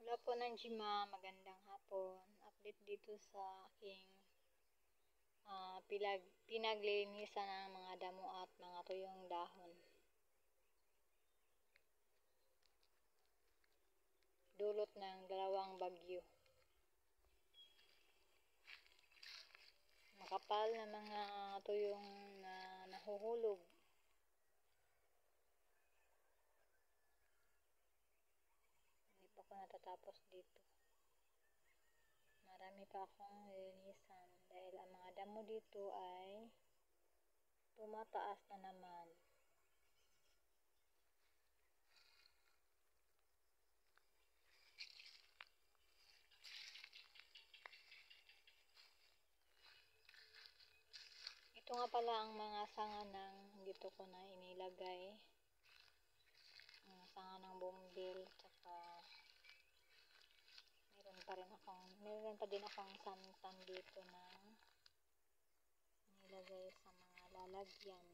Hello po Nanjima, magandang hapon. Update dito sa aking pinaglilinisan ng mga damo at mga tuyong dahon. Dulot ng dalawang bagyo. Makapal na mga tuyong na nahuhulog. Hindi pa ako natatapos dito. Marami pa akong lilinisan dahil ang mga damo dito ay tumataas na naman. Ito nga pala ang mga sanga ng dito ko na inilagay. Ang sanga ng bumbil, tsaka meron pa din akong santan dito na nilagay sa mga lalagyan.